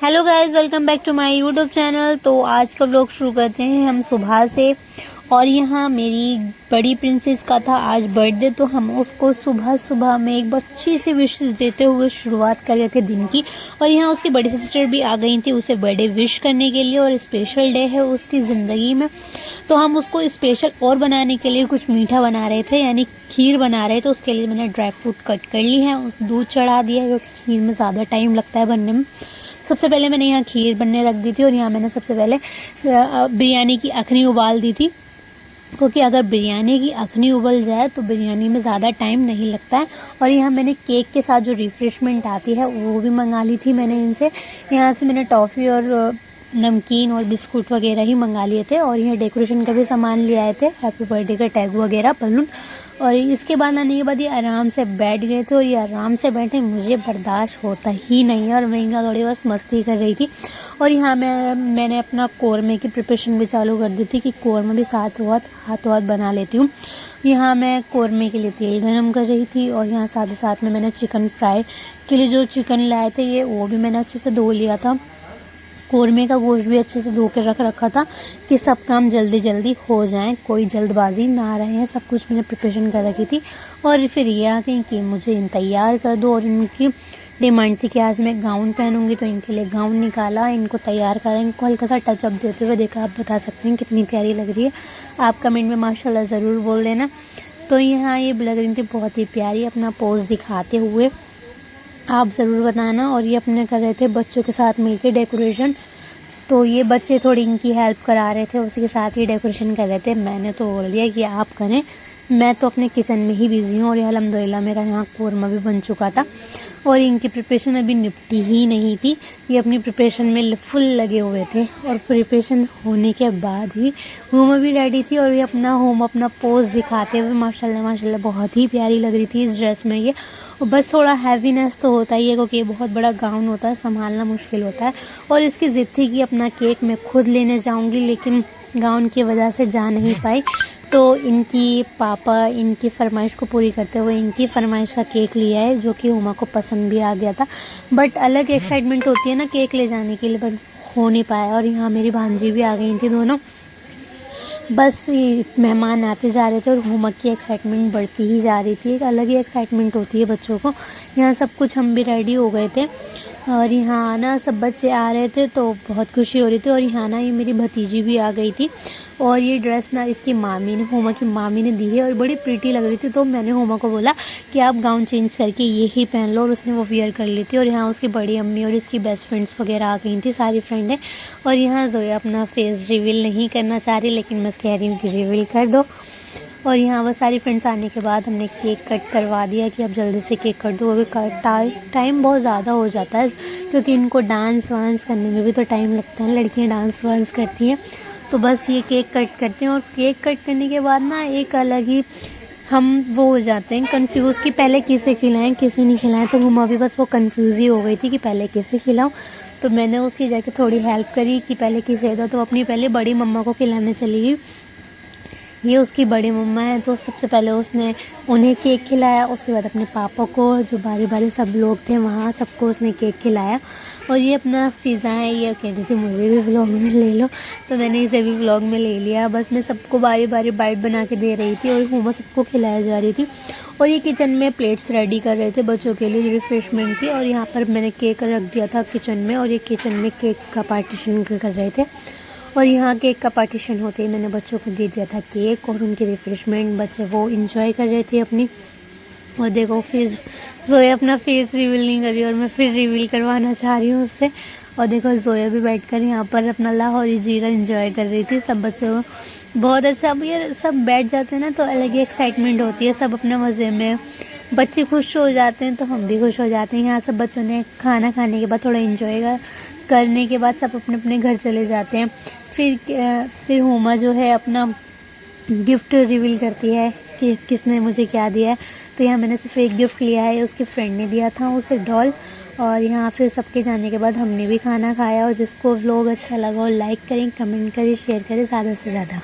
Hello guys, welcome back to my YouTube channel. तो आज का व्लॉग शुरू करते हैं हम सुबह से। और यहाँ मेरी बड़ी प्रिंसेस का था आज बर्थडे, तो हम उसको सुबह सुबह में एक अच्छी सी विशेस देते हुए शुरुआत कर रहे थे दिन की। और यहाँ उसकी बड़ी सिस्टर भी आ गई थी उसे बर्थडे विश करने के लिए, और स्पेशल डे है उसकी ज़िंदगी में। तो हम उसको स्पेशल और बनाने के लिए कुछ मीठा बना रहे थे, यानी खीर बना रहे थे। उसके लिए मैंने ड्राई फ्रूट कट कर ली है, उस दूध चढ़ा दिया है क्योंकि खीर में ज़्यादा टाइम लगता है बनने में। सबसे पहले मैंने यहाँ खीर बनने रख दी थी, और यहाँ मैंने सबसे पहले बिरयानी की अखनी उबाल दी थी, क्योंकि अगर बिरयानी की अखनी उबल जाए तो बिरयानी में ज़्यादा टाइम नहीं लगता है। और यहाँ मैंने केक के साथ जो रिफ़्रेशमेंट आती है वो भी मंगा ली थी मैंने इनसे। यहाँ से मैंने टॉफ़ी और नमकीन और बिस्कुट वगैरह ही मंगा लिए थे, और यहाँ डेकोरेशन का भी सामान ले आए थे, हैप्पी बर्थडे का टैग वगैरह, बलून। और इसके बाद आने के बाद ये आराम से बैठ गए थे, और ये आराम से बैठे मुझे बर्दाश्त होता ही नहीं है, और मैं इनका थोड़ी बस मस्ती कर रही थी। और यहाँ मैंने अपना कौरमे की प्रिपरेशन भी चालू कर दी थी कि कौरमा भी हाथों हाथ बना लेती हूँ। यहाँ मैं कौरमे के लिए तेल गरम कर रही थी, और यहाँ साथ ही साथ में मैंने चिकन फ्राई के लिए जो चिकन लाए थे ये वो भी मैंने अच्छे से धो लिया था। कौरमे का गोश्त भी अच्छे से धो के रख रखा था कि सब काम जल्दी जल्दी हो जाएं, कोई जल्दबाजी ना रहे। सब कुछ मैंने प्रिपरेशन कर रखी थी। और फिर ये आ गई कि मुझे इन तैयार कर दो, और इनकी डिमांड थी कि आज मैं गाउन पहनूंगी, तो इनके लिए गाउन निकाला, इनको तैयार करा, इनको हल्का सा टचअप देते हुए देखा। आप बता सकते हैं कितनी प्यारी लग रही है, आप कमेंट में माशाल्लाह ज़रूर बोल देना। तो यहाँ ये लग रही थी बहुत ही प्यारी अपना पोज दिखाते हुए, आप ज़रूर बताना। और ये अपने कर रहे थे बच्चों के साथ मिलके डेकोरेशन, तो ये बच्चे थोड़ी इनकी हेल्प करा रहे थे, उसी के साथ ही डेकोरेशन कर रहे थे। मैंने तो बोल दिया कि आप करें, मैं तो अपने किचन में ही बिज़ी हूँ। और ये अल्हम्दुलिल्लाह मेरा यहाँ कौरमा भी बन चुका था, और इनकी प्रिपरेशन अभी निपटी ही नहीं थी। ये अपनी प्रिपरेशन में फुल लगे हुए थे, और प्रिपरेशन होने के बाद ही होम भी रेडी थी, और ये अपना पोज दिखाते हुए माशाल्लाह माशाल्लाह बहुत ही प्यारी लग रही थी इस ड्रेस में ये। और बस थोड़ा हैवीनेस तो होता ही है, क्योंकि ये बहुत बड़ा गाउन होता है, संभालना मुश्किल होता है। और इसकी ज़िद थी कि अपना केक मैं खुद लेने जाऊँगी, लेकिन गाउन की वजह से जा नहीं पाई। तो इनकी पापा इनकी फ़रमाइश को पूरी करते हुए इनकी फ़रमाइश का केक लिया है, जो कि हुमा को पसंद भी आ गया था। बट अलग एक्साइटमेंट होती है ना केक ले जाने के लिए, बट हो नहीं पाया। और यहाँ मेरी भांजी भी आ गई थी दोनों, बस ये मेहमान आते जा रहे थे, और हुमा की एक्साइटमेंट बढ़ती ही जा रही थी। एक अलग ही एक्साइटमेंट होती है बच्चों को। यहाँ सब कुछ हम भी रेडी हो गए थे, और यहाँ ना सब बच्चे आ रहे थे तो बहुत खुशी हो रही थी। और यहाँ ना ये मेरी भतीजी भी आ गई थी, और ये ड्रेस ना इसकी मामी ने, हुमा की मामी ने दी है, और बड़ी प्रीटी लग रही थी। तो मैंने हुमा को बोला कि आप गाउन चेंज करके ये ही पहन लो, और उसने वो वियर कर ली थी। और यहाँ उसकी बड़ी अम्मी और इसकी बेस्ट फ्रेंड्स वगैरह आ गई थी, सारी फ्रेंडें। और यहाँ जोया अपना फेस रिवील नहीं करना चाह रही, लेकिन मैं कह रही हूँ कि रिवील कर दो। और यहाँ वो सारी फ्रेंड्स आने के बाद हमने केक कट करवा दिया कि अब जल्दी से केक कट दो, क्योंकि टाइम बहुत ज़्यादा हो जाता है, क्योंकि इनको डांस वांस करने में भी तो टाइम लगता है, लड़कियाँ डांस वांस करती हैं। तो बस ये केक कट करते हैं, और केक कट करने के बाद ना एक अलग ही हम वो हो जाते हैं कंफ्यूज़ कि पहले किसे खिलाएं किसे नहीं खिलाएं। तो हुमा भी बस वो कंफ्यूज ही हो गई थी कि पहले किसे खिलाऊं। तो मैंने उसकी जाके थोड़ी हेल्प करी कि पहले किसे दो, तो अपनी पहले बड़ी मम्मा को खिलाने चली गई। ये उसकी बड़ी मम्मा है, तो सबसे पहले उसने उन्हें केक खिलाया, उसके बाद अपने पापा को, जो बारी बारी सब लोग थे वहाँ सबको उसने केक खिलाया। और ये अपना फ़िज़ा है, ये कह रही थी मुझे भी व्लॉग में ले लो, तो मैंने इसे भी व्लॉग में ले लिया। बस मैं सबको बारी बारी बाइट बना के दे रही थी, और हुमा सबको खिलाया जा रही थी। और ये किचन में प्लेट्स रेडी कर रहे थे बच्चों के लिए, रिफ़्रेशमेंट थी। और यहाँ पर मैंने केक रख दिया था किचन में, और ये किचन में केक का पार्टीशन कर रहे थे। और यहाँ केक का पार्टीशन होते ही मैंने बच्चों को दे दिया था केक और उनकी रिफ़्रेशमेंट। बच्चे वो इंजॉय कर रहे थे अपनी। और देखो फिर जोया अपना फेस रिवील नहीं कर रही, और मैं फिर रिवील करवाना चाह रही हूँ उससे। और देखो जोया भी बैठकर यहाँ पर अपना लाहौरी जीरा इंजॉय कर रही थी। सब बच्चों को बहुत अच्छा, अब ये सब बैठ जाते हैं ना तो अलग ही एक्साइटमेंट होती है, सब अपने मज़े में, बच्चे खुश हो जाते हैं तो हम भी खुश हो जाते हैं। यहाँ सब बच्चों ने खाना खाने के बाद थोड़ा इंजॉय करने के बाद सब अपने अपने घर चले जाते हैं। फिर हुमा जो है अपना गिफ्ट रिवील करती है कि किसने मुझे क्या दिया है। तो यहाँ मैंने सिर्फ एक गिफ्ट लिया है, उसके फ्रेंड ने दिया था उसे डॉल। और यहाँ फिर सबके जाने के बाद हमने भी खाना खाया। और जिसको व्लॉग अच्छा लगा वो लाइक करें, कमेंट करें, शेयर करें ज़्यादा से ज़्यादा।